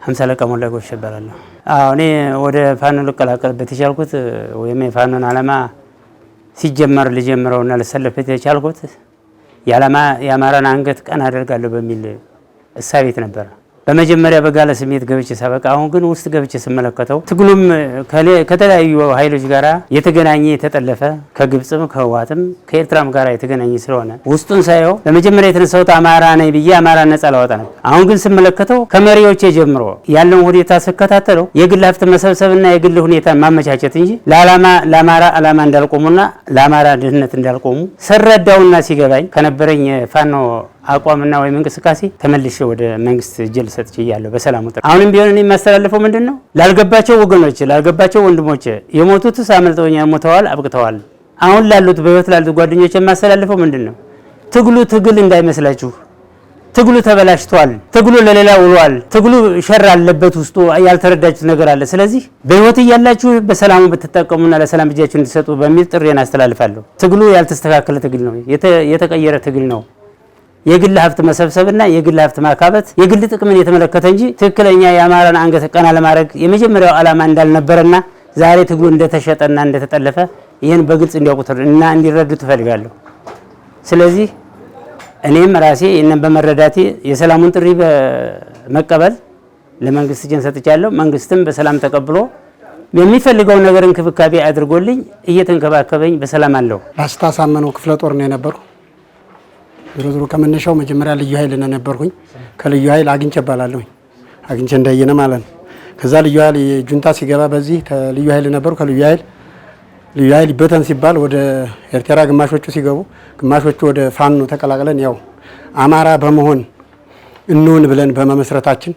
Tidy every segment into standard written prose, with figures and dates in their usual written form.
50 ለቃ ሞላ ጎሽ ይባላለሁ። እኔ ወደ ፋኖ ልቀላቀልበት የቻልኩት ወይም የፋኖን ዓላማ ሲጀመር ልጀምረውና ልሰለፍበት የቻልኩት የአማራን አንገት ቀና አደርጋለሁ በሚል እሳቤት ነበር። በመጀመሪያ በጋለ ስሜት ገብቼ ሳበቃ አሁን ግን ውስጥ ገብቼ ስመለከተው ትግሉም ከተለያዩ ኃይሎች ጋራ የተገናኘ የተጠለፈ ከግብጽም ከህወሓትም ከኤርትራም ጋራ የተገናኘ ስለሆነ ውስጡን ሳየው በመጀመሪያ የተነሳሁት አማራ ነኝ ብዬ አማራ ነጻ ላወጣ ነበር። አሁን ግን ስመለከተው ከመሪዎቼ ጀምሮ ያለውን ሁኔታ ስከታተለው የግል ሀብት መሰብሰብና የግል ሁኔታ ማመቻቸት እንጂ ለአማራ ዓላማ እንዳልቆሙና ለአማራ ድህነት እንዳልቆሙ ስረዳውና ሲገባኝ ከነበረኝ ፋኖ አቋምና ወይም እንቅስቃሴ ተመልሼ ወደ መንግስት እጅል ሰጥቼያለሁ በሰላም ወጣ። አሁንም ቢሆን እኔ የማስተላልፈው ምንድነው ላልገባቸው ወገኖች ላልገባቸው ወንድሞች የሞቱት ሳመልጠውኛል ሞተዋል አብቅተዋል። አሁን ላሉት በህይወት ላሉት ጓደኞች የማስተላልፈው ምንድነው ትግሉ ትግል እንዳይመስላችሁ። ትግሉ ተበላሽቷል። ትግሉ ለሌላ ውሏል። ትግሉ ሸር አለበት ውስጡ ያልተረዳችሁት ነገር አለ። ስለዚህ በህይወት እያላችሁ በሰላሙ ብትጠቀሙና ለሰላም እጃችሁን እንድትሰጡ በሚል ጥሬን አስተላልፋለሁ። ትግሉ ያልተስተካከለ ትግል ነው፣ የተቀየረ ትግል ነው። የግል ሀብት መሰብሰብና የግል ሀብት ማካበት የግል ጥቅምን የተመለከተ እንጂ ትክክለኛ የአማራን አንገት ቀና ለማድረግ የመጀመሪያው ዓላማ እንዳልነበረና ዛሬ ትግሉ እንደተሸጠና እንደተጠለፈ ይህን በግልጽ እንዲያውቁትና እንዲረዱ ትፈልጋለሁ። ስለዚህ እኔም ራሴ ይህንን በመረዳቴ የሰላሙን ጥሪ በመቀበል ለመንግስት እጄን ሰጥቻለሁ። መንግስትም በሰላም ተቀብሎ የሚፈልገው ነገር እንክብካቤ አድርጎልኝ እየተንከባከበኝ በሰላም አለው። ላስታሳመነው ክፍለ ጦር ነው የነበረው። ዞሮ ከመነሻው መጀመሪያ ልዩ ኃይል ነበርኩኝ። ከልዩ ኃይል አግኝቼ እባላለሁኝ። አግኝቼ እንዳየነ ማለት ነው። ከዛ ልዩ ኃይል ጁንታ ሲገባ በዚህ ልዩ ኃይል ነበሩ። ከልዩ ኃይል ይበተን ሲባል ወደ ኤርትራ ግማሾቹ ሲገቡ፣ ግማሾቹ ወደ ፋኖ ተቀላቅለን ያው አማራ በመሆን እንውን ብለን በመመስረታችን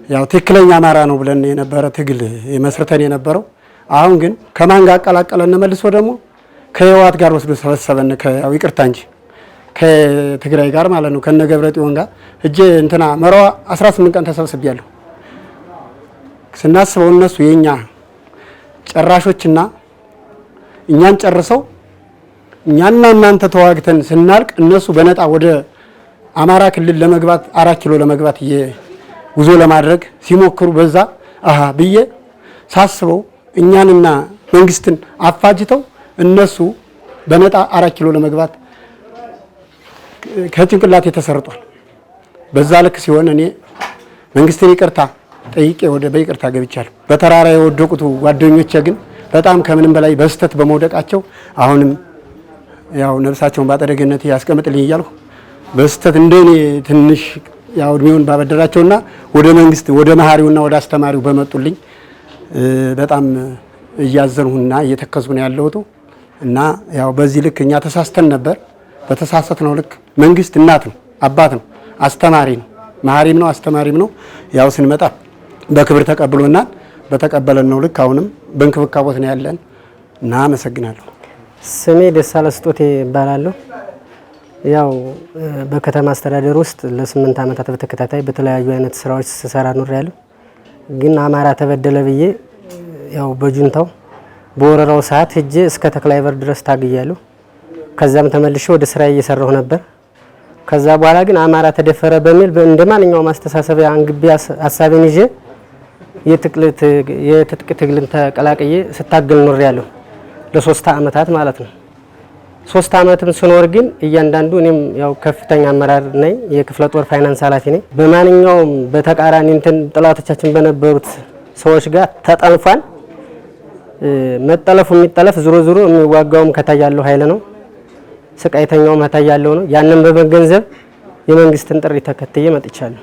ያው ትክክለኛ አማራ ነው ብለን የነበረ ትግል የመስርተን የነበረው። አሁን ግን ከማን ጋር አቀላቀለን መልሶ ደግሞ ከህወሓት ጋር ወስዶ ሰበሰበን። ያው ይቅርታ እንጂ ከትግራይ ጋር ማለት ነው ከነ ገብረጽዮን ጋር እጄ እንትና መራዋ 18 ቀን ተሰብስቤያለሁ። ስናስበው እነሱ የኛ ጨራሾችና እኛን ጨርሰው እኛና እናንተ ተዋግተን ስናልቅ እነሱ በነጣ ወደ አማራ ክልል ለመግባት 4 ኪሎ ለመግባት ጉዞ ለማድረግ ሲሞክሩ በዛ ብዬ ሳስበው እኛንና መንግስትን አፋጅተው እነሱ በነጣ 4 ኪሎ ለመግባት ከጭንቅላት ተሰርጧል። በዛ ልክ ሲሆን እኔ መንግስትን ይቅርታ ጠይቄ ወደ በይቅርታ ገብቻለሁ። በተራራ የወደቁት ጓደኞቼ ግን በጣም ከምንም በላይ በስተት በመውደቃቸው አሁንም ያው ነፍሳቸውን ባጸደ ገነት ያስቀምጥልኝ እያልኩ በስተት እንደኔ ትንሽ ያው እድሜውን ባበደራቸውና ወደ መንግስት ወደ መሐሪውና ወደ አስተማሪው በመጡልኝ በጣም እያዘንሁና እየተከዝኩ ነው ያለሁት እና ያው በዚህ ልክ እኛ ተሳስተን ነበር። በተሳሳትነው ልክ መንግስት እናት ነው፣ አባት ነው፣ አስተማሪ ነው፣ መሐሪም ነው፣ አስተማሪም ነው። ያው ስንመጣ በክብር ተቀብሎናል። በተቀበለን ነው ልክ አሁንም በእንክብካቤት ነው ያለን እና አመሰግናለሁ። ስሜ ደሳለ ስጦቴ ይባላለሁ። ያው በከተማ አስተዳደር ውስጥ ለ8 ዓመታት በተከታታይ በተለያዩ አይነት ስራዎች ስሰራ ኖሬያለሁ። ግን አማራ ተበደለ ብዬ ያው በጁንታው በወረራው ሰዓት ሄጄ እስከ ተክለሃይበር ድረስ ታግያለሁ። ከዛም ተመልሼ ወደ ስራ እየሰራሁ ነበር። ከዛ በኋላ ግን አማራ ተደፈረ በሚል እንደማንኛውም አስተሳሰብ አንግቤ ሐሳቤን ይዤ የትጥቅ ትግልን ተቀላቅዬ ስታገል ኖሬያለሁ ለ3 ዓመታት ማለት ነው። 3 ዓመትም ስኖር ግን እያንዳንዱ እኔም ያው ከፍተኛ አመራር ነኝ፣ የክፍለ ጦር ፋይናንስ ኃላፊ ነኝ። በማንኛውም በተቃራኒ ጥላቶቻችን በነበሩት ሰዎች ጋር ተጠልፏል። መጠለፉ የሚጠለፍ ዙሮ የሚዋጋውም ከታይ ያለው ኃይል ነው፣ ስቃይተኛው መታይ ያለው ነው። ያንን በመገንዘብ የመንግስትን ጥሪ ተከትዬ መጥቻለሁ።